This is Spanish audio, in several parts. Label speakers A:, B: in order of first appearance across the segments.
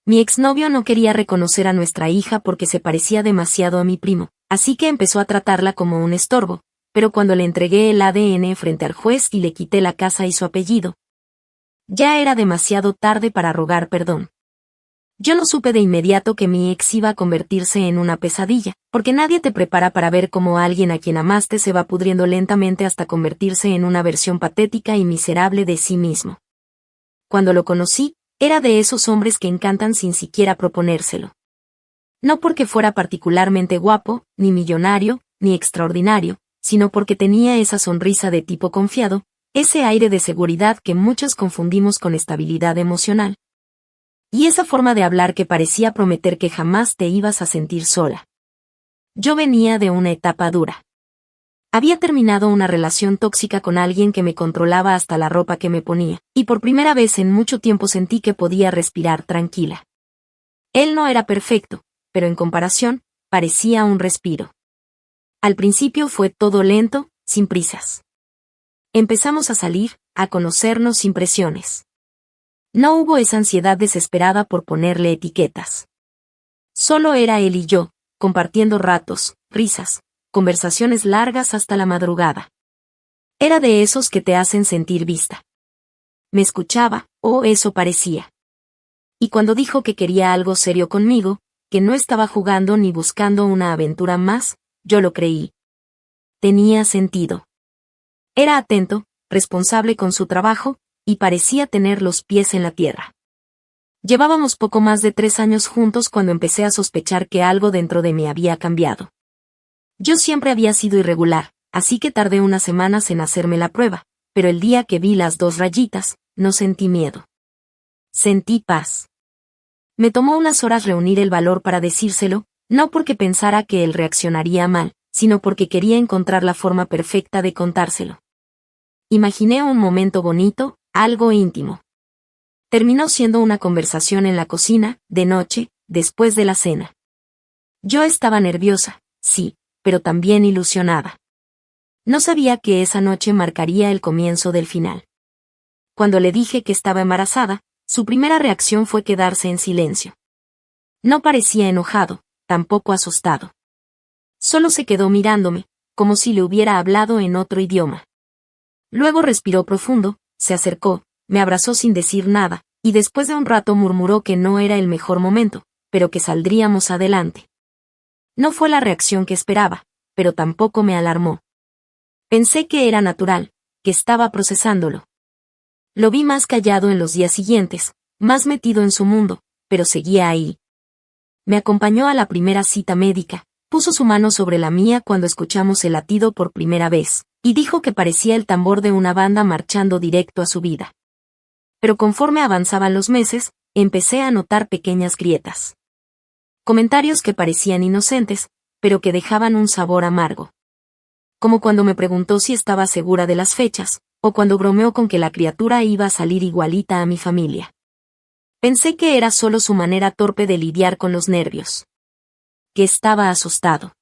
A: Mi exnovio no quería reconocer a nuestra hija porque se parecía demasiado a mi primo, así que empezó a tratarla como un estorbo, pero cuando le entregué el ADN frente al juez y le quité la casa y su apellido, ya era demasiado tarde para rogar perdón. Yo no supe de inmediato que mi ex iba a convertirse en una pesadilla, porque nadie te prepara para ver cómo alguien a quien amaste se va pudriendo lentamente hasta convertirse en una versión patética y miserable de sí mismo. Cuando lo conocí, era de esos hombres que encantan sin siquiera proponérselo. No porque fuera particularmente guapo, ni millonario, ni extraordinario, sino porque tenía esa sonrisa de tipo confiado, ese aire de seguridad que muchos confundimos con estabilidad emocional. Y esa forma de hablar que parecía prometer que jamás te ibas a sentir sola. Yo venía de una etapa dura. Había terminado una relación tóxica con alguien que me controlaba hasta la ropa que me ponía, y por primera vez en mucho tiempo sentí que podía respirar tranquila. Él no era perfecto, pero en comparación, parecía un respiro. Al principio fue todo lento, sin prisas. Empezamos a salir, a conocernos sin presiones. No hubo esa ansiedad desesperada por ponerle etiquetas. Solo era él y yo, compartiendo ratos, risas, conversaciones largas hasta la madrugada. Era de esos que te hacen sentir vista. Me escuchaba, o eso parecía. Y cuando dijo que quería algo serio conmigo, que no estaba jugando ni buscando una aventura más, yo lo creí. Tenía sentido. Era atento, responsable con su trabajo, y parecía tener los pies en la tierra. Llevábamos poco más de 3 años juntos cuando empecé a sospechar que algo dentro de mí había cambiado. Yo siempre había sido irregular, así que tardé unas semanas en hacerme la prueba, pero el día que vi las 2 rayitas, no sentí miedo. Sentí paz. Me tomó unas horas reunir el valor para decírselo, no porque pensara que él reaccionaría mal, sino porque quería encontrar la forma perfecta de contárselo. Imaginé un momento bonito, algo íntimo. Terminó siendo una conversación en la cocina, de noche, después de la cena. Yo estaba nerviosa, sí, pero también ilusionada. No sabía que esa noche marcaría el comienzo del final. Cuando le dije que estaba embarazada, su primera reacción fue quedarse en silencio. No parecía enojado, tampoco asustado. Solo se quedó mirándome, como si le hubiera hablado en otro idioma. Luego respiró profundo, se acercó, me abrazó sin decir nada, y después de un rato murmuró que no era el mejor momento, pero que saldríamos adelante. No fue la reacción que esperaba, pero tampoco me alarmó. Pensé que era natural, que estaba procesándolo. Lo vi más callado en los días siguientes, más metido en su mundo, pero seguía ahí. Me acompañó a la primera cita médica, puso su mano sobre la mía cuando escuchamos el latido por primera vez, y dijo que parecía el tambor de una banda marchando directo a su vida. Pero conforme avanzaban los meses, empecé a notar pequeñas grietas. Comentarios que parecían inocentes, pero que dejaban un sabor amargo. Como cuando me preguntó si estaba segura de las fechas, o cuando bromeó con que la criatura iba a salir igualita a mi familia. Pensé que era solo su manera torpe de lidiar con los nervios. Que estaba asustado.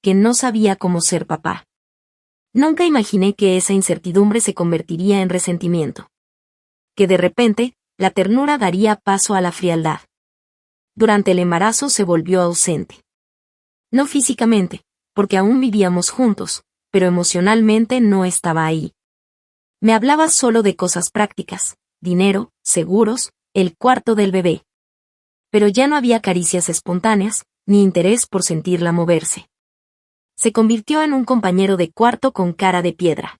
A: Que no sabía cómo ser papá. Nunca imaginé que esa incertidumbre se convertiría en resentimiento. Que de repente, la ternura daría paso a la frialdad. Durante el embarazo se volvió ausente. No físicamente, porque aún vivíamos juntos, pero emocionalmente no estaba ahí. Me hablaba solo de cosas prácticas, dinero, seguros, el cuarto del bebé. Pero ya no había caricias espontáneas, ni interés por sentirla moverse. Se convirtió en un compañero de cuarto con cara de piedra.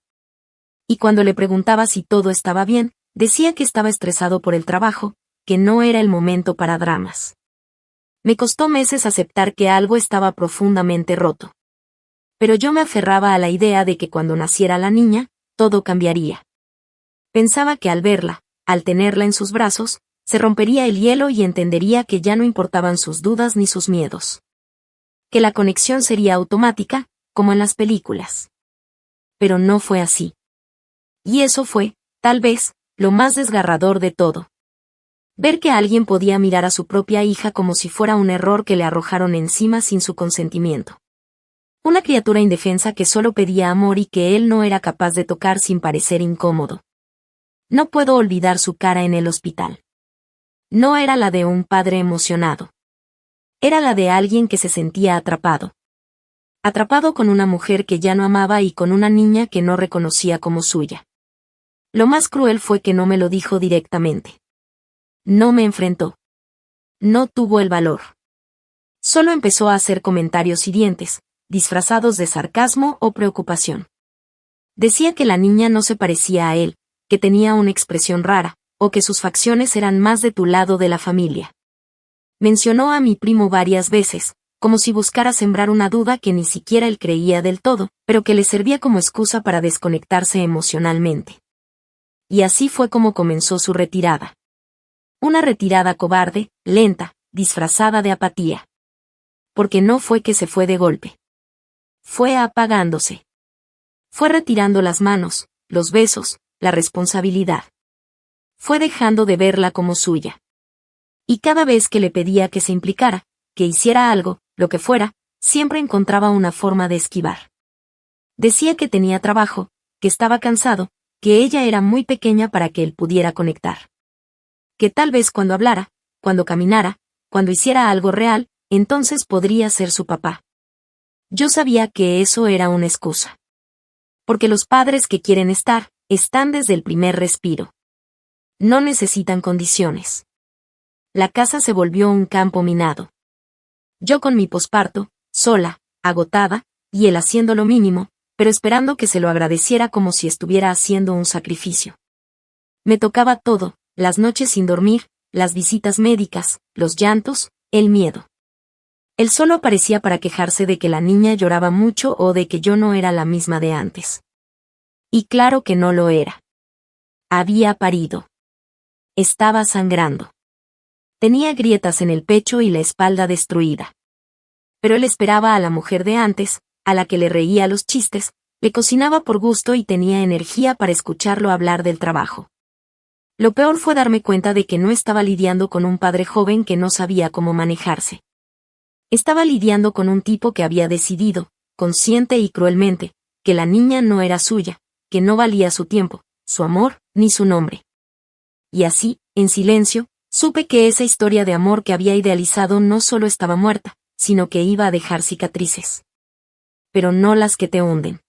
A: Y cuando le preguntaba si todo estaba bien, decía que estaba estresado por el trabajo, que no era el momento para dramas. Me costó meses aceptar que algo estaba profundamente roto. Pero yo me aferraba a la idea de que cuando naciera la niña, todo cambiaría. Pensaba que al verla, al tenerla en sus brazos, se rompería el hielo y entendería que ya no importaban sus dudas ni sus miedos. Que la conexión sería automática, como en las películas. Pero no fue así. Y eso fue, tal vez, lo más desgarrador de todo. Ver que alguien podía mirar a su propia hija como si fuera un error que le arrojaron encima sin su consentimiento. Una criatura indefensa que solo pedía amor y que él no era capaz de tocar sin parecer incómodo. No puedo olvidar su cara en el hospital. No era la de un padre emocionado. Era la de alguien que se sentía atrapado. Atrapado con una mujer que ya no amaba y con una niña que no reconocía como suya. Lo más cruel fue que no me lo dijo directamente. No me enfrentó. No tuvo el valor. Solo empezó a hacer comentarios hirientes, disfrazados de sarcasmo o preocupación. Decía que la niña no se parecía a él, que tenía una expresión rara, o que sus facciones eran más de tu lado de la familia. Mencionó a mi primo varias veces, como si buscara sembrar una duda que ni siquiera él creía del todo, pero que le servía como excusa para desconectarse emocionalmente. Y así fue como comenzó su retirada. Una retirada cobarde, lenta, disfrazada de apatía. Porque no fue que se fue de golpe. Fue apagándose. Fue retirando las manos, los besos, la responsabilidad. Fue dejando de verla como suya. Y cada vez que le pedía que se implicara, que hiciera algo, lo que fuera, siempre encontraba una forma de esquivar. Decía que tenía trabajo, que estaba cansado, que ella era muy pequeña para que él pudiera conectar. Que tal vez cuando hablara, cuando caminara, cuando hiciera algo real, entonces podría ser su papá. Yo sabía que eso era una excusa. Porque los padres que quieren estar, están desde el primer respiro. No necesitan condiciones. La casa se volvió un campo minado. Yo con mi posparto, sola, agotada, y él haciendo lo mínimo, pero esperando que se lo agradeciera como si estuviera haciendo un sacrificio. Me tocaba todo, las noches sin dormir, las visitas médicas, los llantos, el miedo. Él solo aparecía para quejarse de que la niña lloraba mucho o de que yo no era la misma de antes. Y claro que no lo era. Había parido. Estaba sangrando. Tenía grietas en el pecho y la espalda destruida. Pero él esperaba a la mujer de antes, a la que le reía los chistes, le cocinaba por gusto y tenía energía para escucharlo hablar del trabajo. Lo peor fue darme cuenta de que no estaba lidiando con un padre joven que no sabía cómo manejarse. Estaba lidiando con un tipo que había decidido, consciente y cruelmente, que la niña no era suya, que no valía su tiempo, su amor, ni su nombre. Y así, en silencio, supe que esa historia de amor que había idealizado no solo estaba muerta, sino que iba a dejar cicatrices. Pero no las que te hunden.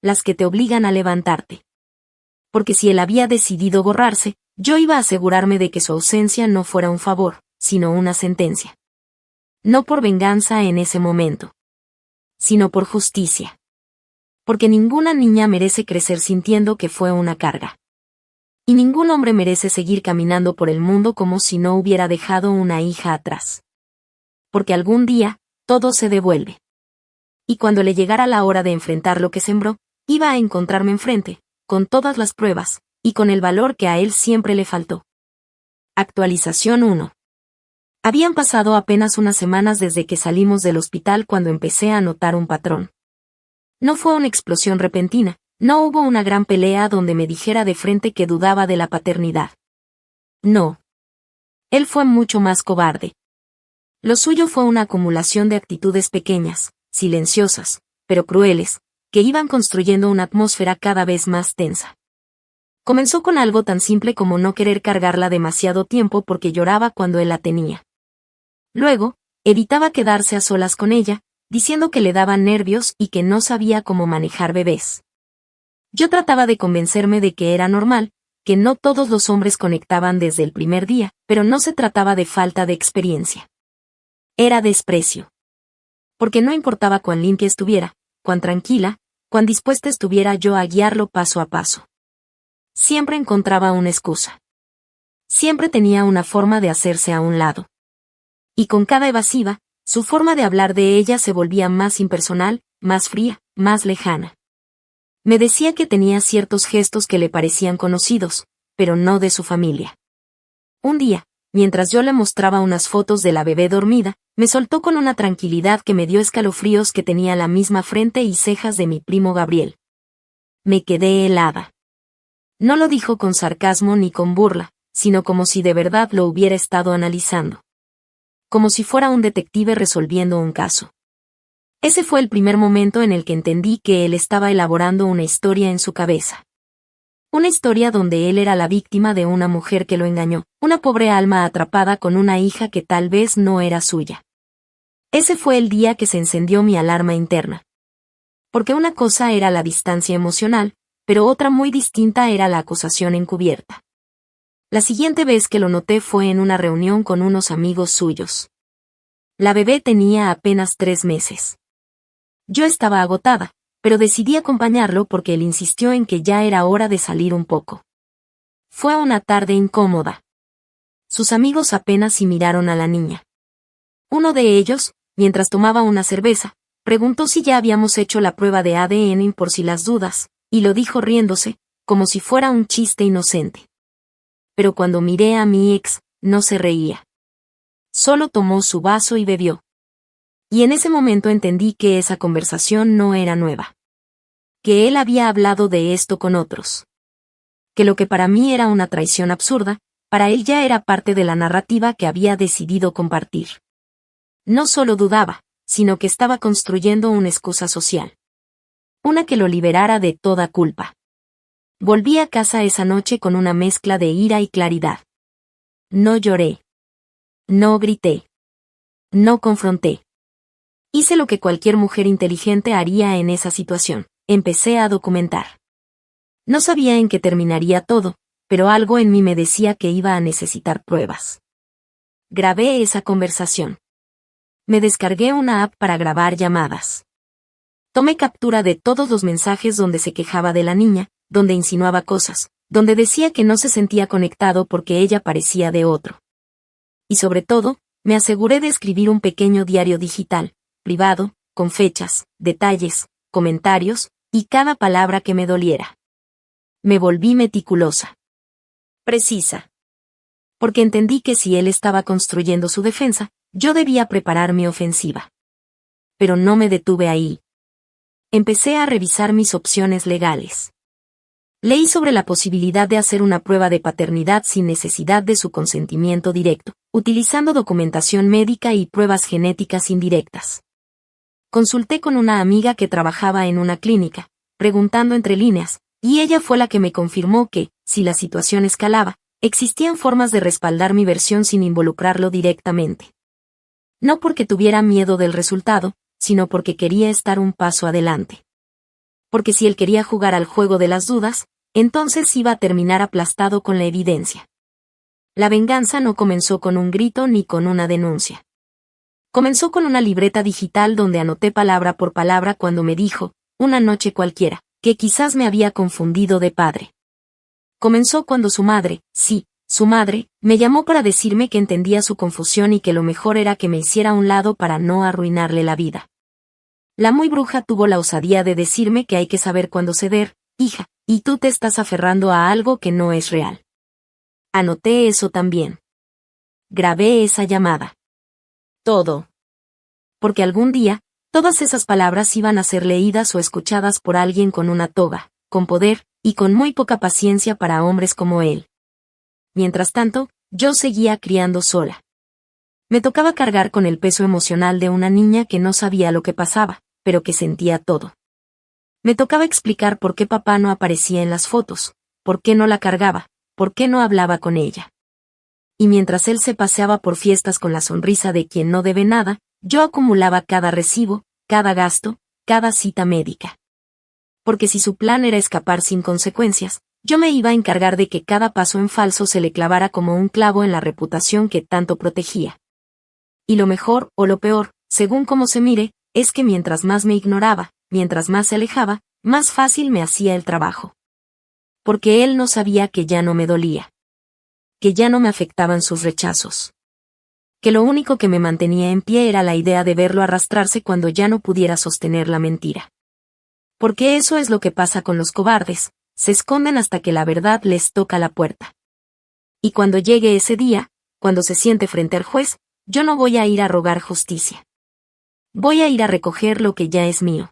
A: Las que te obligan a levantarte. Porque si él había decidido borrarse, yo iba a asegurarme de que su ausencia no fuera un favor, sino una sentencia. No por venganza en ese momento, sino por justicia. Porque ninguna niña merece crecer sintiendo que fue una carga. Y ningún hombre merece seguir caminando por el mundo como si no hubiera dejado una hija atrás. Porque algún día, todo se devuelve. Y cuando le llegara la hora de enfrentar lo que sembró, iba a encontrarme enfrente, con todas las pruebas, y con el valor que a él siempre le faltó. Actualización 1. Habían pasado apenas unas semanas desde que salimos del hospital cuando empecé a notar un patrón. No fue una explosión repentina, no hubo una gran pelea donde me dijera de frente que dudaba de la paternidad. No. Él fue mucho más cobarde. Lo suyo fue una acumulación de actitudes pequeñas, silenciosas, pero crueles, que iban construyendo una atmósfera cada vez más tensa. Comenzó con algo tan simple como no querer cargarla demasiado tiempo porque lloraba cuando él la tenía. Luego, evitaba quedarse a solas con ella, diciendo que le daban nervios y que no sabía cómo manejar bebés. Yo trataba de convencerme de que era normal, que no todos los hombres conectaban desde el primer día, pero no se trataba de falta de experiencia. Era desprecio. Porque no importaba cuán limpia estuviera, cuán tranquila, cuán dispuesta estuviera yo a guiarlo paso a paso. Siempre encontraba una excusa. Siempre tenía una forma de hacerse a un lado. Y con cada evasiva, su forma de hablar de ella se volvía más impersonal, más fría, más lejana. Me decía que tenía ciertos gestos que le parecían conocidos, pero no de su familia. Un día, mientras yo le mostraba unas fotos de la bebé dormida, me soltó con una tranquilidad que me dio escalofríos que tenía la misma frente y cejas de mi primo Gabriel. Me quedé helada. No lo dijo con sarcasmo ni con burla, sino como si de verdad lo hubiera estado analizando. Como si fuera un detective resolviendo un caso. Ese fue el primer momento en el que entendí que él estaba elaborando una historia en su cabeza. Una historia donde él era la víctima de una mujer que lo engañó, una pobre alma atrapada con una hija que tal vez no era suya. Ese fue el día que se encendió mi alarma interna. Porque una cosa era la distancia emocional, pero otra muy distinta era la acusación encubierta. La siguiente vez que lo noté fue en una reunión con unos amigos suyos. La bebé tenía apenas 3 meses. Yo estaba agotada, pero decidí acompañarlo porque él insistió en que ya era hora de salir un poco. Fue una tarde incómoda. Sus amigos apenas si miraron a la niña. Uno de ellos, mientras tomaba una cerveza, preguntó si ya habíamos hecho la prueba de ADN por si las dudas, y lo dijo riéndose, como si fuera un chiste inocente. Pero cuando miré a mi ex, no se reía. Solo tomó su vaso y bebió. Y en ese momento entendí que esa conversación no era nueva. Que él había hablado de esto con otros. Que lo que para mí era una traición absurda, para él ya era parte de la narrativa que había decidido compartir. No solo dudaba, sino que estaba construyendo una excusa social. Una que lo liberara de toda culpa. Volví a casa esa noche con una mezcla de ira y claridad. No lloré. No grité. No confronté. Hice lo que cualquier mujer inteligente haría en esa situación. Empecé a documentar. No sabía en qué terminaría todo, pero algo en mí me decía que iba a necesitar pruebas. Grabé esa conversación. Me descargué una app para grabar llamadas. Tomé captura de todos los mensajes donde se quejaba de la niña, donde insinuaba cosas, donde decía que no se sentía conectado porque ella parecía de otro. Y sobre todo, me aseguré de escribir un pequeño diario digital, privado, con fechas, detalles, comentarios, y cada palabra que me doliera. Me volví meticulosa. Precisa. Porque entendí que si él estaba construyendo su defensa, yo debía preparar mi ofensiva. Pero no me detuve ahí. Empecé a revisar mis opciones legales. Leí sobre la posibilidad de hacer una prueba de paternidad sin necesidad de su consentimiento directo, utilizando documentación médica y pruebas genéticas indirectas. Consulté con una amiga que trabajaba en una clínica, preguntando entre líneas, y ella fue la que me confirmó que, si la situación escalaba, existían formas de respaldar mi versión sin involucrarlo directamente. No porque tuviera miedo del resultado, sino porque quería estar un paso adelante. Porque si él quería jugar al juego de las dudas, entonces iba a terminar aplastado con la evidencia. La venganza no comenzó con un grito ni con una denuncia. Comenzó con una libreta digital donde anoté palabra por palabra cuando me dijo, una noche cualquiera, que quizás me había confundido de padre. Comenzó cuando su madre, sí, su madre, me llamó para decirme que entendía su confusión y que lo mejor era que me hiciera a un lado para no arruinarle la vida. La muy bruja tuvo la osadía de decirme que hay que saber cuándo ceder, hija, y tú te estás aferrando a algo que no es real. Anoté eso también. Grabé esa llamada. Todo. Porque algún día, todas esas palabras iban a ser leídas o escuchadas por alguien con una toga, con poder, y con muy poca paciencia para hombres como él. Mientras tanto, yo seguía criando sola. Me tocaba cargar con el peso emocional de una niña que no sabía lo que pasaba, pero que sentía todo. Me tocaba explicar por qué papá no aparecía en las fotos, por qué no la cargaba, por qué no hablaba con ella. Y mientras él se paseaba por fiestas con la sonrisa de quien no debe nada, yo acumulaba cada recibo, cada gasto, cada cita médica. Porque si su plan era escapar sin consecuencias, yo me iba a encargar de que cada paso en falso se le clavara como un clavo en la reputación que tanto protegía. Y lo mejor, o lo peor, según cómo se mire, es que mientras más me ignoraba, mientras más se alejaba, más fácil me hacía el trabajo. Porque él no sabía que ya no me dolía. Que ya no me afectaban sus rechazos. Que lo único que me mantenía en pie era la idea de verlo arrastrarse cuando ya no pudiera sostener la mentira. Porque eso es lo que pasa con los cobardes, se esconden hasta que la verdad les toca la puerta. Y cuando llegue ese día, cuando se siente frente al juez, yo no voy a ir a rogar justicia. Voy a ir a recoger lo que ya es mío.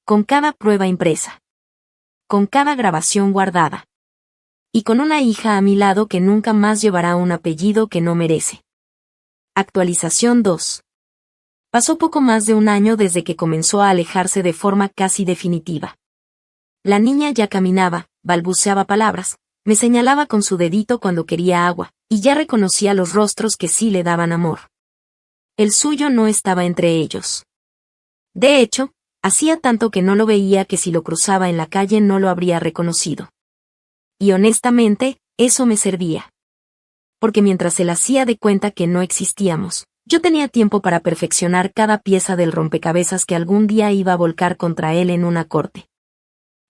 A: Con cada prueba impresa. Con cada grabación guardada. Y con una hija a mi lado que nunca más llevará un apellido que no merece. Actualización 2. Pasó poco más de un año desde que comenzó a alejarse de forma casi definitiva. La niña ya caminaba, balbuceaba palabras, me señalaba con su dedito cuando quería agua, y ya reconocía los rostros que sí le daban amor. El suyo no estaba entre ellos. De hecho, hacía tanto que no lo veía que si lo cruzaba en la calle no lo habría reconocido. Y honestamente, eso me servía. Porque mientras él hacía de cuenta que no existíamos, yo tenía tiempo para perfeccionar cada pieza del rompecabezas que algún día iba a volcar contra él en una corte.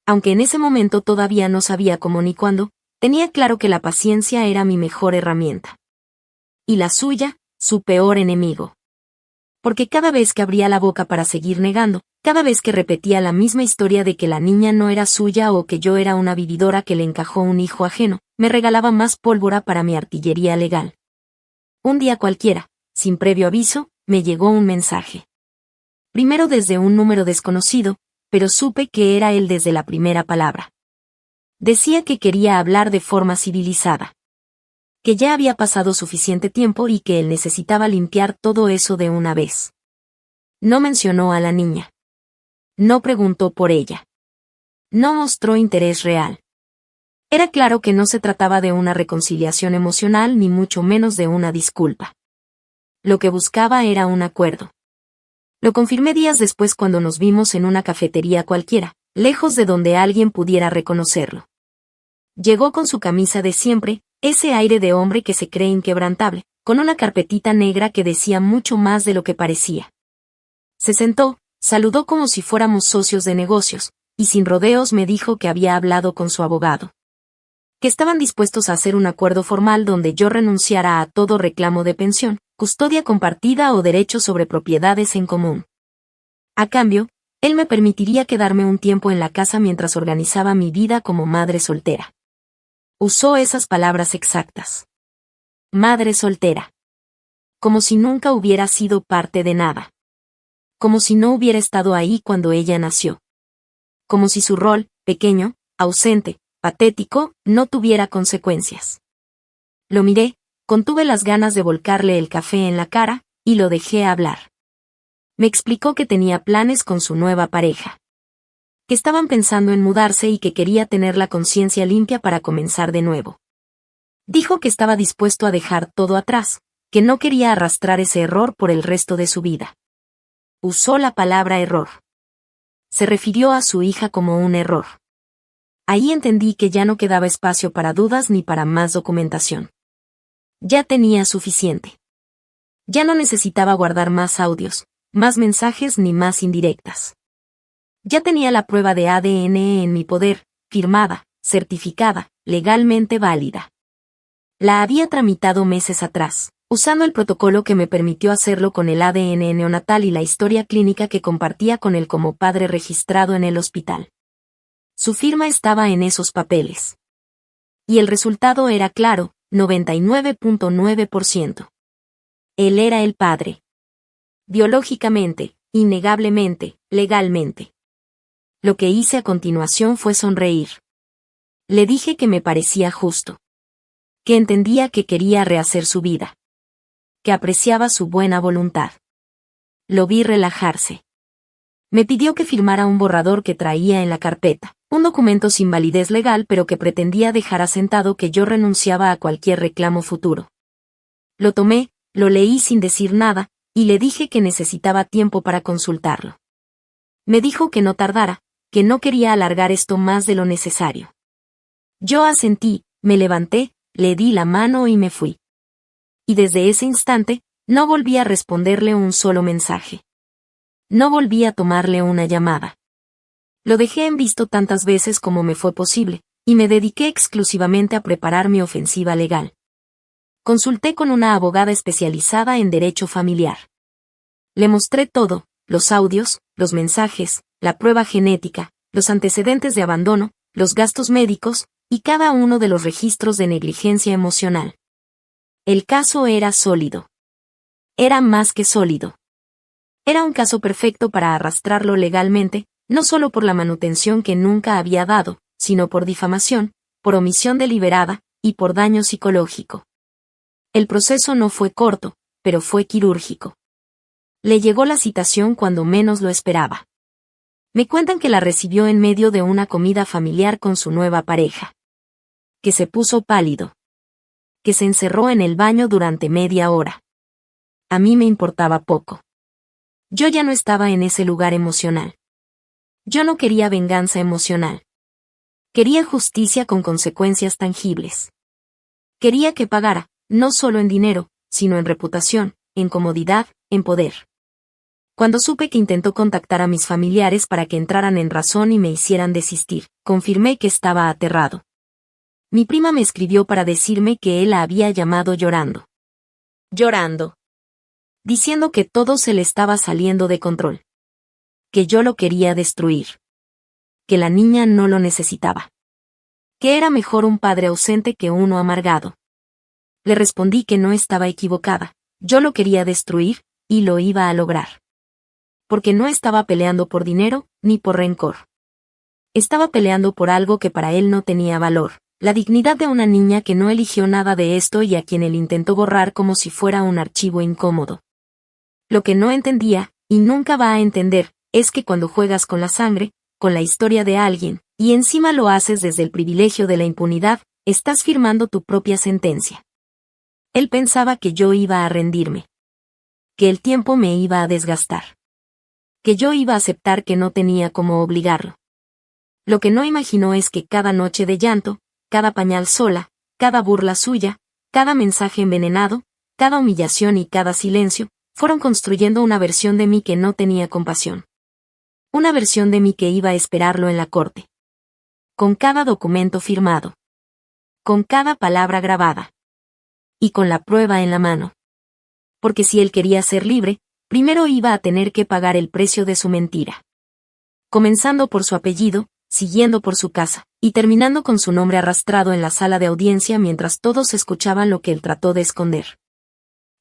A: Aunque en ese momento todavía no sabía cómo ni cuándo, tenía claro que la paciencia era mi mejor herramienta. Y la suya, su peor enemigo. Porque cada vez que abría la boca para seguir negando, cada vez que repetía la misma historia de que la niña no era suya o que yo era una vividora que le encajó un hijo ajeno, me regalaba más pólvora para mi artillería legal. Un día cualquiera, sin previo aviso, me llegó un mensaje. Primero desde un número desconocido, pero supe que era él desde la primera palabra. Decía que quería hablar de forma civilizada. Que ya había pasado suficiente tiempo y que él necesitaba limpiar todo eso de una vez. No mencionó a la niña. No preguntó por ella. No mostró interés real. Era claro que no se trataba de una reconciliación emocional ni mucho menos de una disculpa. Lo que buscaba era un acuerdo. Lo confirmé días después cuando nos vimos en una cafetería cualquiera, lejos de donde alguien pudiera reconocerlo. Llegó con su camisa de siempre, ese aire de hombre que se cree inquebrantable, con una carpetita negra que decía mucho más de lo que parecía. Se sentó, saludó como si fuéramos socios de negocios, y sin rodeos me dijo que había hablado con su abogado. Que estaban dispuestos a hacer un acuerdo formal donde yo renunciara a todo reclamo de pensión, custodia compartida o derechos sobre propiedades en común. A cambio, él me permitiría quedarme un tiempo en la casa mientras organizaba mi vida como madre soltera. Usó esas palabras exactas. Madre soltera. Como si nunca hubiera sido parte de nada. Como si no hubiera estado ahí cuando ella nació. Como si su rol, pequeño, ausente, patético, no tuviera consecuencias. Lo miré, contuve las ganas de volcarle el café en la cara, y lo dejé hablar. Me explicó que tenía planes con su nueva pareja. Que estaban pensando en mudarse y que quería tener la conciencia limpia para comenzar de nuevo. Dijo que estaba dispuesto a dejar todo atrás, que no quería arrastrar ese error por el resto de su vida. Usó la palabra error. Se refirió a su hija como un error. Ahí entendí que ya no quedaba espacio para dudas ni para más documentación. Ya tenía suficiente. Ya no necesitaba guardar más audios, más mensajes ni más indirectas. Ya tenía la prueba de ADN en mi poder, firmada, certificada, legalmente válida. La había tramitado meses atrás, usando el protocolo que me permitió hacerlo con el ADN neonatal y la historia clínica que compartía con él como padre registrado en el hospital. Su firma estaba en esos papeles. Y el resultado era claro, 99.9%. Él era el padre. Biológicamente, innegablemente, legalmente. Lo que hice a continuación fue sonreír. Le dije que me parecía justo. Que entendía que quería rehacer su vida. Que apreciaba su buena voluntad. Lo vi relajarse. Me pidió que firmara un borrador que traía en la carpeta, un documento sin validez legal pero que pretendía dejar asentado que yo renunciaba a cualquier reclamo futuro. Lo tomé, lo leí sin decir nada, y le dije que necesitaba tiempo para consultarlo. Me dijo que no tardara, que no quería alargar esto más de lo necesario. Yo asentí, me levanté, le di la mano y me fui. Y desde ese instante, no volví a responderle un solo mensaje. No volví a tomarle una llamada. Lo dejé en visto tantas veces como me fue posible, y me dediqué exclusivamente a preparar mi ofensiva legal. Consulté con una abogada especializada en derecho familiar. Le mostré todo, los audios, los mensajes, la prueba genética, los antecedentes de abandono, los gastos médicos, y cada uno de los registros de negligencia emocional. El caso era sólido. Era más que sólido. Era un caso perfecto para arrastrarlo legalmente, no solo por la manutención que nunca había dado, sino por difamación, por omisión deliberada, y por daño psicológico. El proceso no fue corto, pero fue quirúrgico. Le llegó la citación cuando menos lo esperaba. Me cuentan que la recibió en medio de una comida familiar con su nueva pareja. Que se puso pálido. Que se encerró en el baño durante media hora. A mí me importaba poco. Yo ya no estaba en ese lugar emocional. Yo no quería venganza emocional. Quería justicia con consecuencias tangibles. Quería que pagara, no solo en dinero, sino en reputación, en comodidad, en poder. Cuando supe que intentó contactar a mis familiares para que entraran en razón y me hicieran desistir, confirmé que estaba aterrado. Mi prima me escribió para decirme que él la había llamado llorando. Llorando. Diciendo que todo se le estaba saliendo de control. Que yo lo quería destruir. Que la niña no lo necesitaba. Que era mejor un padre ausente que uno amargado. Le respondí que no estaba equivocada, yo lo quería destruir, y lo iba a lograr. Porque no estaba peleando por dinero, ni por rencor. Estaba peleando por algo que para él no tenía valor, la dignidad de una niña que no eligió nada de esto y a quien él intentó borrar como si fuera un archivo incómodo. Lo que no entendía, y nunca va a entender, es que cuando juegas con la sangre, con la historia de alguien, y encima lo haces desde el privilegio de la impunidad, estás firmando tu propia sentencia. Él pensaba que yo iba a rendirme. Que el tiempo me iba a desgastar. Que yo iba a aceptar que no tenía cómo obligarlo. Lo que no imaginó es que cada noche de llanto, cada pañal sola, cada burla suya, cada mensaje envenenado, cada humillación y cada silencio, fueron construyendo una versión de mí que no tenía compasión. Una versión de mí que iba a esperarlo en la corte. Con cada documento firmado. Con cada palabra grabada. Y con la prueba en la mano. Porque si él quería ser libre, primero iba a tener que pagar el precio de su mentira. Comenzando por su apellido, siguiendo por su casa, y terminando con su nombre arrastrado en la sala de audiencia mientras todos escuchaban lo que él trató de esconder.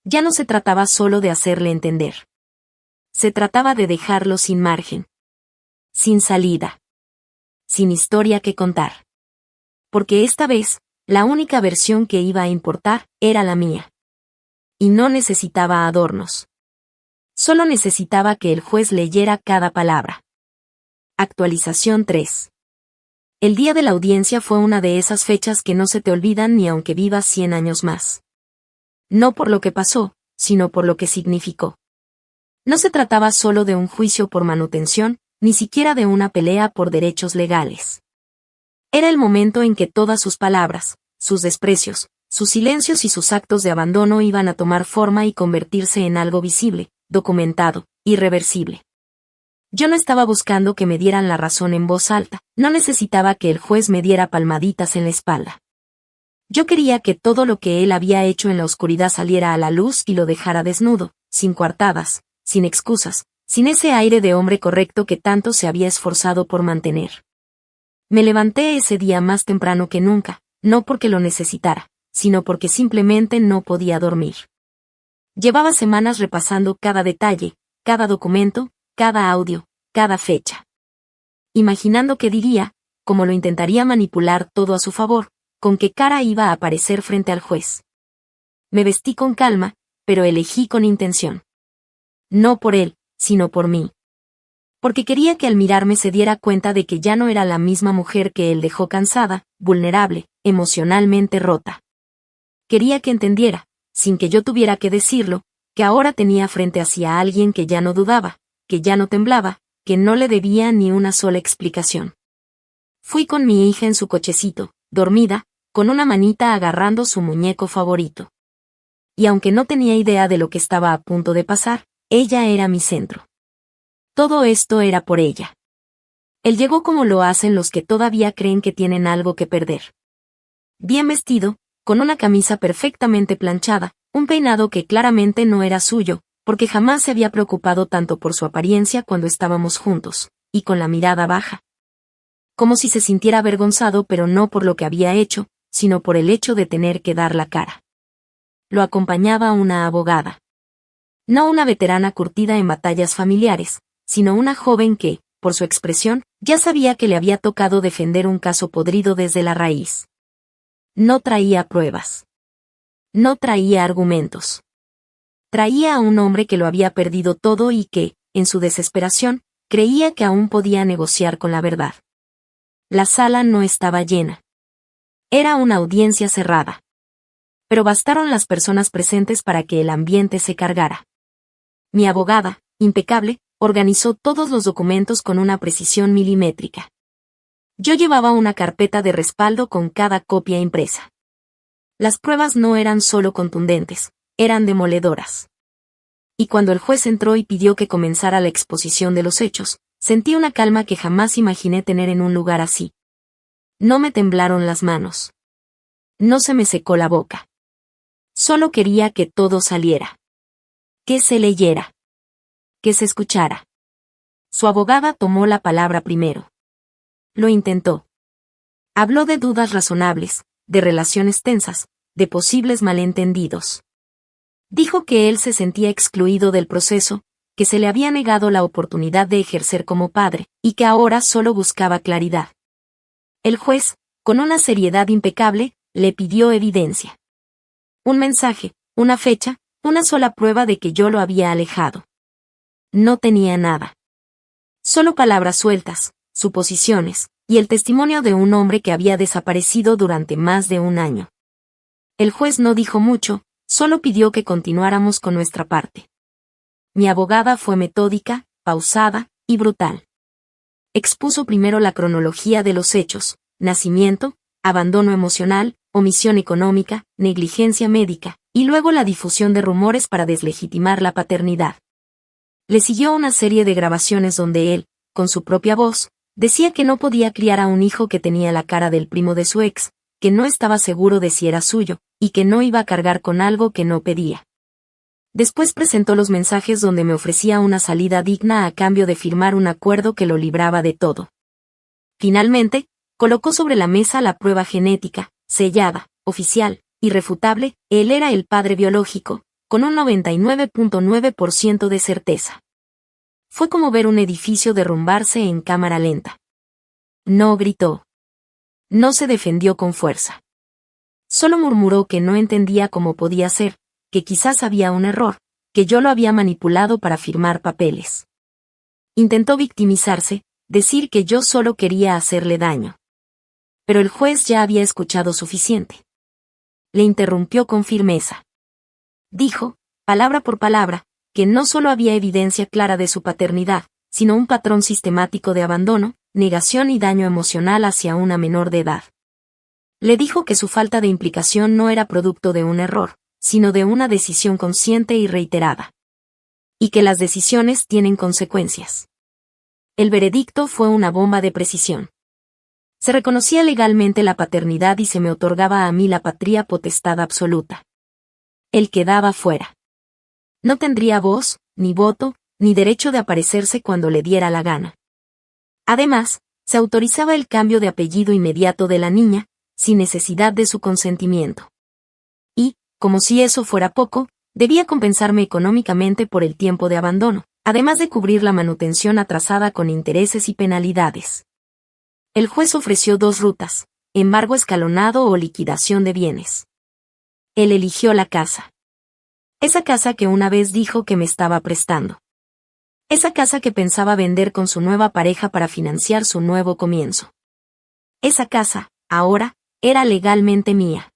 A: Ya no se trataba solo de hacerle entender. Se trataba de dejarlo sin margen. Sin salida. Sin historia que contar. Porque esta vez, la única versión que iba a importar era la mía. Y no necesitaba adornos. Solo necesitaba que el juez leyera cada palabra. Actualización 3. El día de la audiencia fue una de esas fechas que no se te olvidan ni aunque vivas 100 años más. No por lo que pasó, sino por lo que significó. No se trataba solo de un juicio por manutención, ni siquiera de una pelea por derechos legales. Era el momento en que todas sus palabras, sus desprecios, sus silencios y sus actos de abandono iban a tomar forma y convertirse en algo visible, documentado, irreversible. Yo no estaba buscando que me dieran la razón en voz alta, no necesitaba que el juez me diera palmaditas en la espalda. Yo quería que todo lo que él había hecho en la oscuridad saliera a la luz y lo dejara desnudo, sin coartadas, sin excusas, sin ese aire de hombre correcto que tanto se había esforzado por mantener. Me levanté ese día más temprano que nunca, no porque lo necesitara, sino porque simplemente no podía dormir. Llevaba semanas repasando cada detalle, cada documento, cada audio, cada fecha. Imaginando qué diría, cómo lo intentaría manipular todo a su favor, con qué cara iba a aparecer frente al juez. Me vestí con calma, pero elegí con intención. No por él, sino por mí. Porque quería que al mirarme se diera cuenta de que ya no era la misma mujer que él dejó cansada, vulnerable, emocionalmente rota. Quería que entendiera, sin que yo tuviera que decirlo, que ahora tenía frente hacia a alguien que ya no dudaba, que ya no temblaba, que no le debía ni una sola explicación. Fui con mi hija en su cochecito, dormida, con una manita agarrando su muñeco favorito. Y aunque no tenía idea de lo que estaba a punto de pasar, ella era mi centro. Todo esto era por ella. Él llegó como lo hacen los que todavía creen que tienen algo que perder. Bien vestido, con una camisa perfectamente planchada, un peinado que claramente no era suyo, porque jamás se había preocupado tanto por su apariencia cuando estábamos juntos, y con la mirada baja. Como si se sintiera avergonzado pero no por lo que había hecho, sino por el hecho de tener que dar la cara. Lo acompañaba una abogada. No una veterana curtida en batallas familiares, sino una joven que, por su expresión, ya sabía que le había tocado defender un caso podrido desde la raíz. No traía pruebas. No traía argumentos. Traía a un hombre que lo había perdido todo y que, en su desesperación, Creía que aún podía negociar con la verdad. La sala no estaba llena. Era una audiencia cerrada. Pero bastaron las personas presentes para que el ambiente se cargara. Mi abogada, impecable, organizó todos los documentos con una precisión milimétrica. Yo llevaba una carpeta de respaldo con cada copia impresa. Las pruebas no eran solo contundentes, eran demoledoras. Y cuando el juez entró y pidió que comenzara la exposición de los hechos, sentí una calma que jamás imaginé tener en un lugar así. No me temblaron las manos. No se me secó la boca. Solo quería que todo saliera. Que se leyera. Que se escuchara. Su abogada tomó la palabra primero. Lo intentó. Habló de dudas razonables, de relaciones tensas, de posibles malentendidos. Dijo que él se sentía excluido del proceso, que se le había negado la oportunidad de ejercer como padre, y que ahora solo buscaba claridad. El juez, con una seriedad impecable, le pidió evidencia. Un mensaje, una fecha, una sola prueba de que yo lo había alejado. No tenía nada. Solo palabras sueltas, suposiciones, y el testimonio de un hombre que había desaparecido durante más de un año. El juez no dijo mucho, solo pidió que continuáramos con nuestra parte. Mi abogada fue metódica, pausada y brutal. Expuso primero la cronología de los hechos: nacimiento, abandono emocional, omisión económica, negligencia médica, y luego la difusión de rumores para deslegitimar la paternidad. Le siguió una serie de grabaciones donde él, con su propia voz, decía que no podía criar a un hijo que tenía la cara del primo de su ex, que no estaba seguro de si era suyo, y que no iba a cargar con algo que no pedía. Después presentó los mensajes donde me ofrecía una salida digna a cambio de firmar un acuerdo que lo libraba de todo. Finalmente, colocó sobre la mesa la prueba genética, sellada, oficial, irrefutable: él era el padre biológico, con un 99.9% de certeza. Fue como ver un edificio derrumbarse en cámara lenta. No gritó. No se defendió con fuerza. Solo murmuró que no entendía cómo podía ser, que quizás había un error, que yo lo había manipulado para firmar papeles. Intentó victimizarse, decir que yo solo quería hacerle daño. Pero el juez ya había escuchado suficiente. Le interrumpió con firmeza. Dijo, palabra por palabra, que no solo había evidencia clara de su paternidad, sino un patrón sistemático de abandono, negación y daño emocional hacia una menor de edad. Le dijo que su falta de implicación no era producto de un error, sino de una decisión consciente y reiterada. Y que las decisiones tienen consecuencias. El veredicto fue una bomba de precisión. Se reconocía legalmente la paternidad y se me otorgaba a mí la patria potestad absoluta. Él quedaba fuera. No tendría voz, ni voto, ni derecho de aparecerse cuando le diera la gana. Además, se autorizaba el cambio de apellido inmediato de la niña, sin necesidad de su consentimiento. Y, como si eso fuera poco, debía compensarme económicamente por el tiempo de abandono, además de cubrir la manutención atrasada con intereses y penalidades. El juez ofreció dos rutas: embargo escalonado o liquidación de bienes. Él eligió la casa. Esa casa que una vez dijo que me estaba prestando. Esa casa que pensaba vender con su nueva pareja para financiar su nuevo comienzo. Esa casa, ahora, era legalmente mía.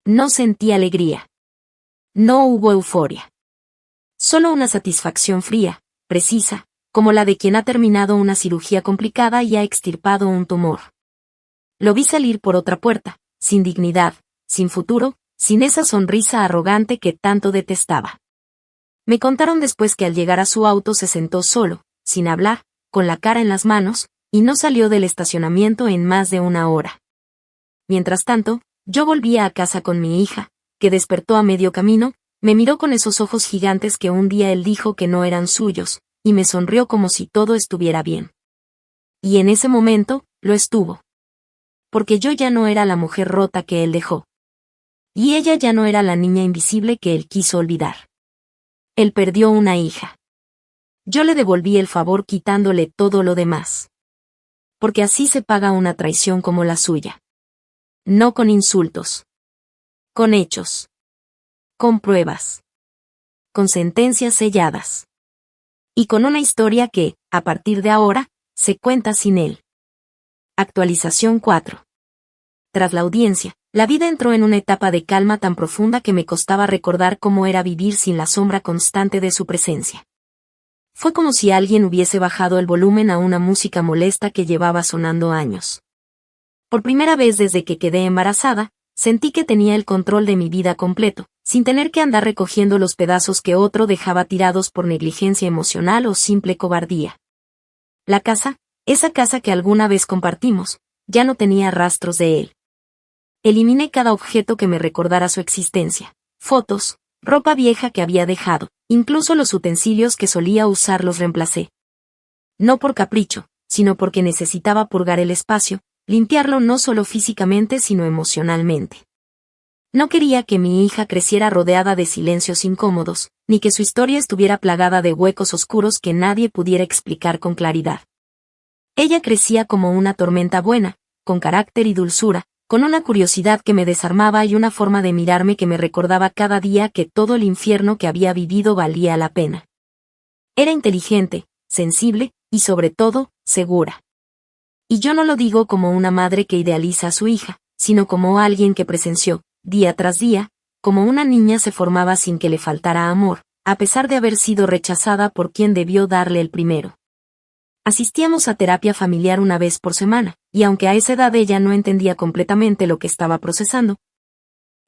A: No sentí alegría. No hubo euforia. Solo una satisfacción fría, precisa, como la de quien ha terminado una cirugía complicada y ha extirpado un tumor. Lo vi salir por otra puerta, sin dignidad, sin futuro, sin esa sonrisa arrogante que tanto detestaba. Me contaron después que al llegar a su auto se sentó solo, sin hablar, con la cara en las manos, y no salió del estacionamiento en más de una hora. Mientras tanto, yo volvía a casa con mi hija, que despertó a medio camino, me miró con esos ojos gigantes que un día él dijo que no eran suyos, y me sonrió como si todo estuviera bien. Y en ese momento, lo estuvo. Porque yo ya no era la mujer rota que él dejó. Y ella ya no era la niña invisible que él quiso olvidar. Él perdió una hija. Yo le devolví el favor quitándole todo lo demás. Porque así se paga una traición como la suya. No con insultos. Con hechos. Con pruebas. Con sentencias selladas. Y con una historia que, a partir de ahora, se cuenta sin él. Actualización 4. Tras la audiencia, la vida entró en una etapa de calma tan profunda que me costaba recordar cómo era vivir sin la sombra constante de su presencia. Fue como si alguien hubiese bajado el volumen a una música molesta que llevaba sonando años. Por primera vez desde que quedé embarazada, sentí que tenía el control de mi vida completo, sin tener que andar recogiendo los pedazos que otro dejaba tirados por negligencia emocional o simple cobardía. La casa, esa casa que alguna vez compartimos, ya no tenía rastros de él. Eliminé cada objeto que me recordara su existencia, fotos, ropa vieja que había dejado, incluso los utensilios que solía usar los reemplacé. No por capricho, sino porque necesitaba purgar el espacio, limpiarlo no solo físicamente sino emocionalmente. No quería que mi hija creciera rodeada de silencios incómodos, ni que su historia estuviera plagada de huecos oscuros que nadie pudiera explicar con claridad. Ella crecía como una tormenta buena, con carácter y dulzura, con una curiosidad que me desarmaba y una forma de mirarme que me recordaba cada día que todo el infierno que había vivido valía la pena. Era inteligente, sensible, y sobre todo, segura. Y yo no lo digo como una madre que idealiza a su hija, sino como alguien que presenció, día tras día, como una niña se formaba sin que le faltara amor, a pesar de haber sido rechazada por quien debió darle el primero. Asistíamos a terapia familiar una vez por semana, y aunque a esa edad ella no entendía completamente lo que estaba procesando,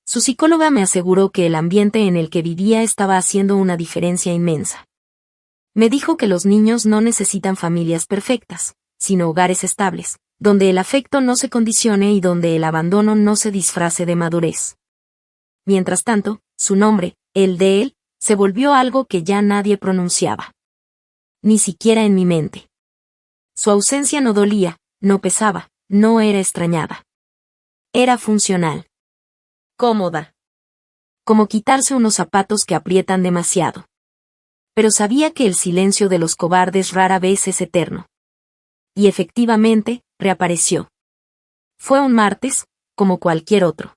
A: su psicóloga me aseguró que el ambiente en el que vivía estaba haciendo una diferencia inmensa. Me dijo que los niños no necesitan familias perfectas, sino hogares estables, donde el afecto no se condicione y donde el abandono no se disfrace de madurez. Mientras tanto, su nombre, el de él, se volvió algo que ya nadie pronunciaba. Ni siquiera en mi mente. Su ausencia no dolía, no pesaba, no era extrañada. Era funcional. Cómoda. Como quitarse unos zapatos que aprietan demasiado. Pero sabía que el silencio de los cobardes rara vez es eterno. Y efectivamente, reapareció. Fue un martes, como cualquier otro.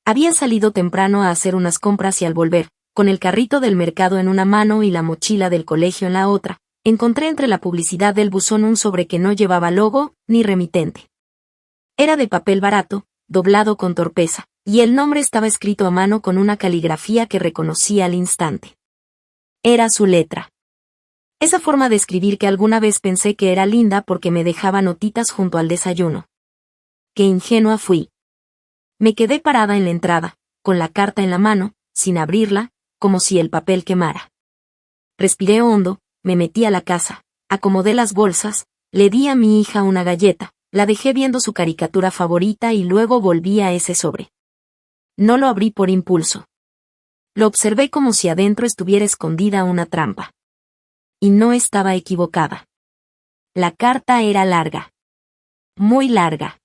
A: Había salido temprano a hacer unas compras y al volver, con el carrito del mercado en una mano y la mochila del colegio en la otra, encontré entre la publicidad del buzón un sobre que no llevaba logo ni remitente. Era de papel barato, doblado con torpeza, y el nombre estaba escrito a mano con una caligrafía que reconocí al instante. Era su letra. Esa forma de escribir que alguna vez pensé que era linda porque me dejaba notitas junto al desayuno. Qué ingenua fui. Me quedé parada en la entrada, con la carta en la mano, sin abrirla, como si el papel quemara. Respiré hondo, me metí a la casa, acomodé las bolsas, le di a mi hija una galleta, la dejé viendo su caricatura favorita y luego volví a ese sobre. No lo abrí por impulso. Lo observé como si adentro estuviera escondida una trampa. Y no estaba equivocada. La carta era larga. Muy larga.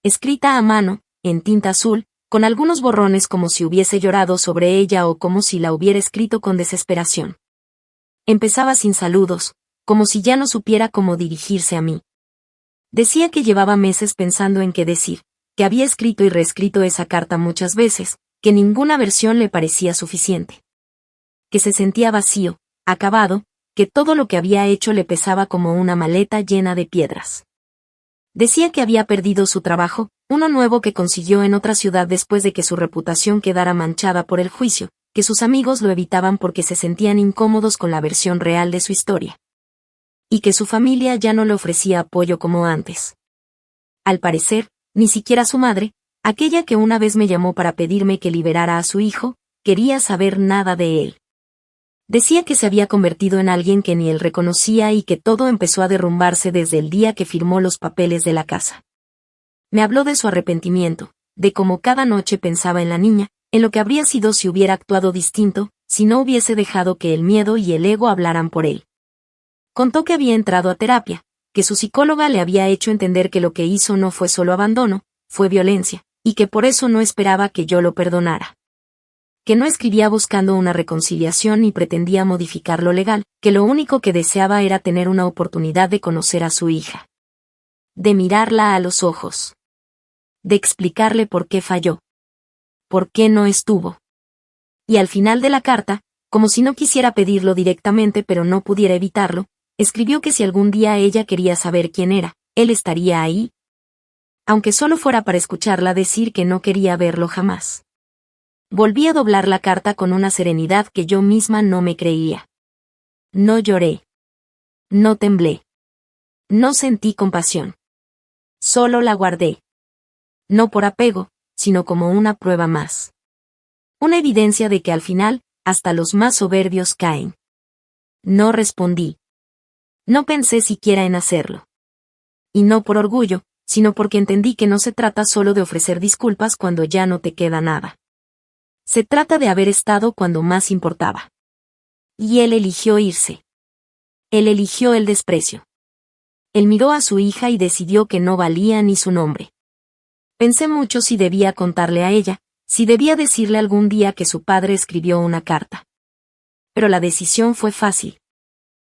A: Escrita a mano, en tinta azul, con algunos borrones como si hubiese llorado sobre ella o como si la hubiera escrito con desesperación. Empezaba sin saludos, como si ya no supiera cómo dirigirse a mí. Decía que llevaba meses pensando en qué decir, que había escrito y reescrito esa carta muchas veces, que ninguna versión le parecía suficiente. Que se sentía vacío, acabado, que todo lo que había hecho le pesaba como una maleta llena de piedras. Decía que había perdido su trabajo, uno nuevo que consiguió en otra ciudad después de que su reputación quedara manchada por el juicio, que sus amigos lo evitaban porque se sentían incómodos con la versión real de su historia. Y que su familia ya no le ofrecía apoyo como antes. Al parecer, ni siquiera su madre, aquella que una vez me llamó para pedirme que liberara a su hijo, quería saber nada de él. Decía que se había convertido en alguien que ni él reconocía y que todo empezó a derrumbarse desde el día que firmó los papeles de la casa. Me habló de su arrepentimiento, de cómo cada noche pensaba en la niña, en lo que habría sido si hubiera actuado distinto, si no hubiese dejado que el miedo y el ego hablaran por él. Contó que había entrado a terapia, que su psicóloga le había hecho entender que lo que hizo no fue solo abandono, fue violencia, y que por eso no esperaba que yo lo perdonara. Que no escribía buscando una reconciliación ni pretendía modificar lo legal, que lo único que deseaba era tener una oportunidad de conocer a su hija. De mirarla a los ojos. De explicarle por qué falló. Por qué no estuvo. Y al final de la carta, como si no quisiera pedirlo directamente pero no pudiera evitarlo, escribió que si algún día ella quería saber quién era, él estaría ahí, aunque solo fuera para escucharla decir que no quería verlo jamás. Volví a doblar la carta con una serenidad que yo misma no me creía. No lloré. No temblé. No sentí compasión. Solo la guardé. No por apego, sino como una prueba más. Una evidencia de que al final, hasta los más soberbios caen. No respondí. No pensé siquiera en hacerlo. Y no por orgullo, sino porque entendí que no se trata solo de ofrecer disculpas cuando ya no te queda nada. Se trata de haber estado cuando más importaba. Y él eligió irse. Él eligió el desprecio. Él miró a su hija y decidió que no valía ni su nombre. Pensé mucho si debía contarle a ella, si debía decirle algún día que su padre escribió una carta. Pero la decisión fue fácil.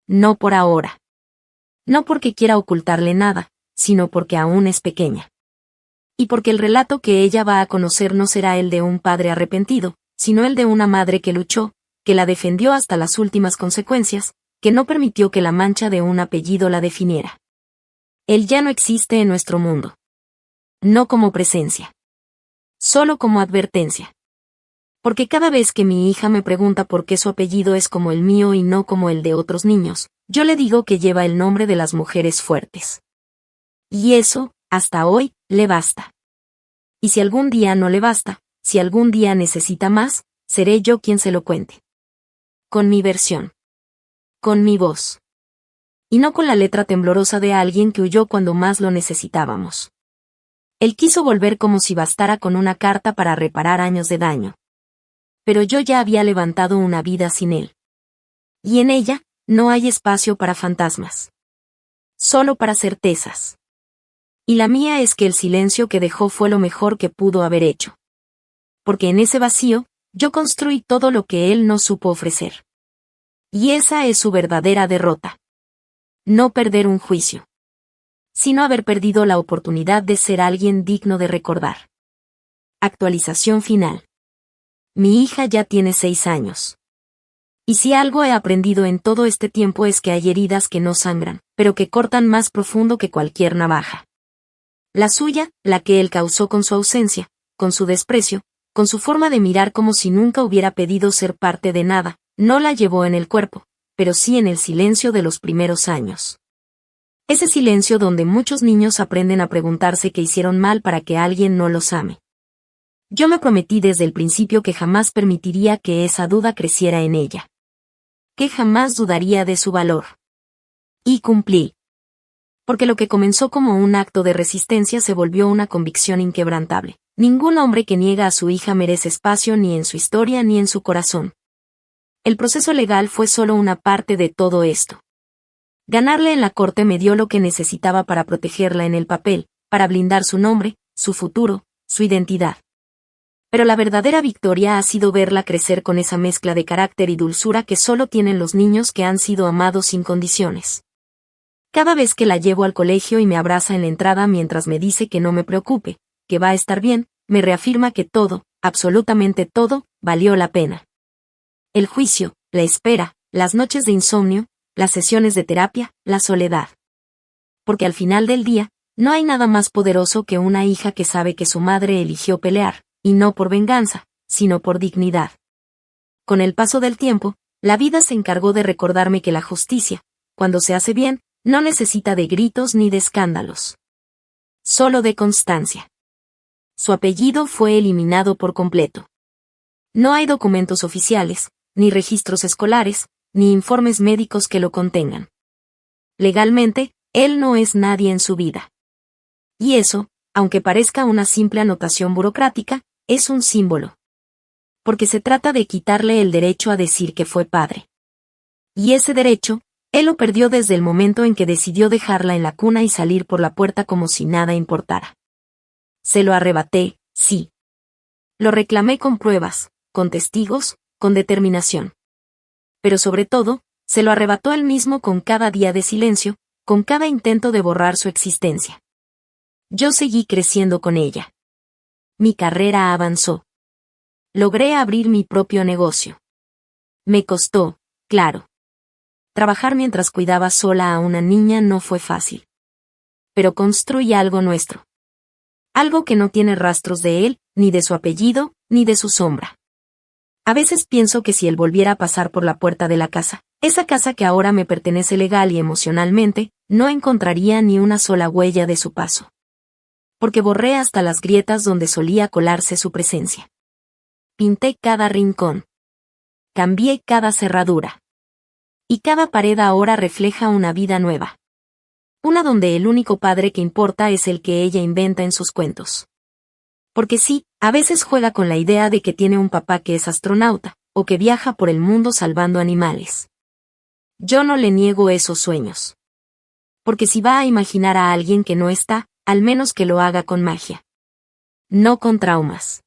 A: No por ahora. No porque quiera ocultarle nada, sino porque aún es pequeña. Y porque el relato que ella va a conocer no será el de un padre arrepentido, sino el de una madre que luchó, que la defendió hasta las últimas consecuencias, que no permitió que la mancha de un apellido la definiera. Él ya no existe en nuestro mundo. No como presencia. Solo como advertencia. Porque cada vez que mi hija me pregunta por qué su apellido es como el mío y no como el de otros niños, yo le digo que lleva el nombre de las mujeres fuertes. Y eso, hasta hoy, le basta. Y si algún día no le basta, si algún día necesita más, seré yo quien se lo cuente. Con mi versión. Con mi voz. Y no con la letra temblorosa de alguien que huyó cuando más lo necesitábamos. Él quiso volver como si bastara con una carta para reparar años de daño. Pero yo ya había levantado una vida sin él. Y en ella, no hay espacio para fantasmas. Solo para certezas. Y la mía es que el silencio que dejó fue lo mejor que pudo haber hecho. Porque en ese vacío, yo construí todo lo que él no supo ofrecer. Y esa es su verdadera derrota. No perder un juicio. Sino haber perdido la oportunidad de ser alguien digno de recordar. Actualización final. Mi hija ya tiene 6 años. Y si algo he aprendido en todo este tiempo es que hay heridas que no sangran, pero que cortan más profundo que cualquier navaja. La suya, la que él causó con su ausencia, con su desprecio, con su forma de mirar como si nunca hubiera pedido ser parte de nada, no la llevó en el cuerpo, pero sí en el silencio de los primeros años. Ese silencio donde muchos niños aprenden a preguntarse qué hicieron mal para que alguien no los ame. Yo me prometí desde el principio que jamás permitiría que esa duda creciera en ella. Que jamás dudaría de su valor. Y cumplí. Porque lo que comenzó como un acto de resistencia se volvió una convicción inquebrantable. Ningún hombre que niega a su hija merece espacio ni en su historia ni en su corazón. El proceso legal fue solo una parte de todo esto. Ganarle en la corte me dio lo que necesitaba para protegerla en el papel, para blindar su nombre, su futuro, su identidad. Pero la verdadera victoria ha sido verla crecer con esa mezcla de carácter y dulzura que solo tienen los niños que han sido amados sin condiciones. Cada vez que la llevo al colegio y me abraza en la entrada mientras me dice que no me preocupe, que va a estar bien, me reafirma que todo, absolutamente todo, valió la pena. El juicio, la espera, las noches de insomnio, las sesiones de terapia, la soledad. Porque al final del día, no hay nada más poderoso que una hija que sabe que su madre eligió pelear, y no por venganza, sino por dignidad. Con el paso del tiempo, la vida se encargó de recordarme que la justicia, cuando se hace bien, no necesita de gritos ni de escándalos. Solo de constancia. Su apellido fue eliminado por completo. No hay documentos oficiales, ni registros escolares, ni informes médicos que lo contengan. Legalmente, él no es nadie en su vida. Y eso, aunque parezca una simple anotación burocrática, es un símbolo. Porque se trata de quitarle el derecho a decir que fue padre. Y ese derecho, él lo perdió desde el momento en que decidió dejarla en la cuna y salir por la puerta como si nada importara. Se lo arrebaté, sí. Lo reclamé con pruebas, con testigos, con determinación. Pero sobre todo, se lo arrebató él mismo con cada día de silencio, con cada intento de borrar su existencia. Yo seguí creciendo con ella. Mi carrera avanzó. Logré abrir mi propio negocio. Me costó, claro. Trabajar mientras cuidaba sola a una niña no fue fácil. Pero construí algo nuestro. Algo que no tiene rastros de él, ni de su apellido, ni de su sombra. A veces pienso que si él volviera a pasar por la puerta de la casa, esa casa que ahora me pertenece legal y emocionalmente, no encontraría ni una sola huella de su paso. Porque borré hasta las grietas donde solía colarse su presencia. Pinté cada rincón. Cambié cada cerradura. Y cada pared ahora refleja una vida nueva. Una donde el único padre que importa es el que ella inventa en sus cuentos. Porque sí, a veces juega con la idea de que tiene un papá que es astronauta, o que viaja por el mundo salvando animales. Yo no le niego esos sueños. Porque si va a imaginar a alguien que no está, al menos que lo haga con magia. No con traumas.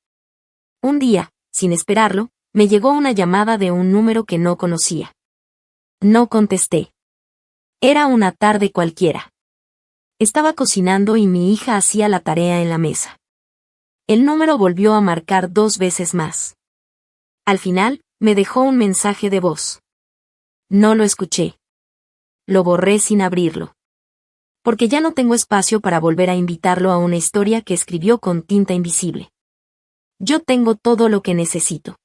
A: Un día, sin esperarlo, me llegó una llamada de un número que no conocía. No contesté. Era una tarde cualquiera. Estaba cocinando y mi hija hacía la tarea en la mesa. El número volvió a marcar 2 veces más. Al final, me dejó un mensaje de voz. No lo escuché. Lo borré sin abrirlo. Porque ya no tengo espacio para volver a invitarlo a una historia que escribió con tinta invisible. Yo tengo todo lo que necesito.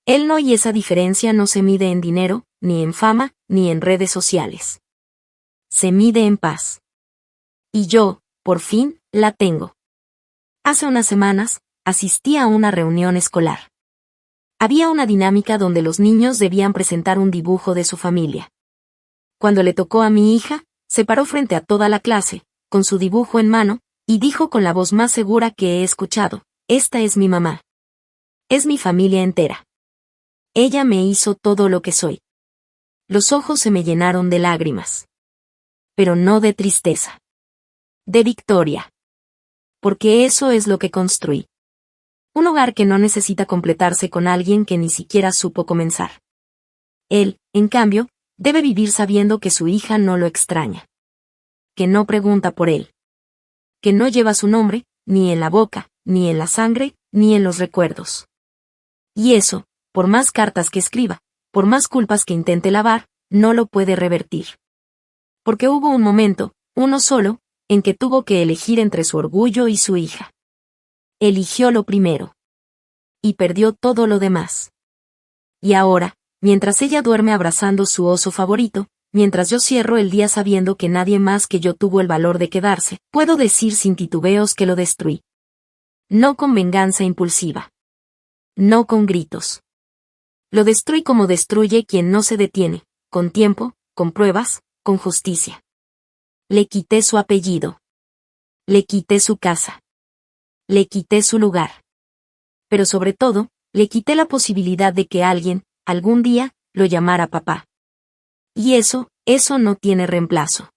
A: Él no, y esa diferencia no se mide en dinero, ni en fama, ni en redes sociales. Se mide en paz. Y yo, por fin, la tengo. Hace unas semanas, asistí a una reunión escolar. Había una dinámica donde los niños debían presentar un dibujo de su familia. Cuando le tocó a mi hija, se paró frente a toda la clase, con su dibujo en mano, y dijo con la voz más segura que he escuchado: esta es mi mamá. Es mi familia entera. Ella me hizo todo lo que soy. Los ojos se me llenaron de lágrimas. Pero no de tristeza. De victoria. Porque eso es lo que construí. Un hogar que no necesita completarse con alguien que ni siquiera supo comenzar. Él, en cambio, debe vivir sabiendo que su hija no lo extraña. Que no pregunta por él. Que no lleva su nombre, ni en la boca, ni en la sangre, ni en los recuerdos. Y eso, por más cartas que escriba, por más culpas que intente lavar, no lo puede revertir. Porque hubo un momento, uno solo, en que tuvo que elegir entre su orgullo y su hija. Eligió lo primero. Y perdió todo lo demás. Y ahora, mientras ella duerme abrazando su oso favorito, mientras yo cierro el día sabiendo que nadie más que yo tuvo el valor de quedarse, puedo decir sin titubeos que lo destruí. No con venganza impulsiva. No con gritos. Lo destruí como destruye quien no se detiene, con tiempo, con pruebas, con justicia. Le quité su apellido. Le quité su casa. Le quité su lugar. Pero sobre todo, le quité la posibilidad de que alguien, algún día, lo llamara papá. Y eso no tiene reemplazo.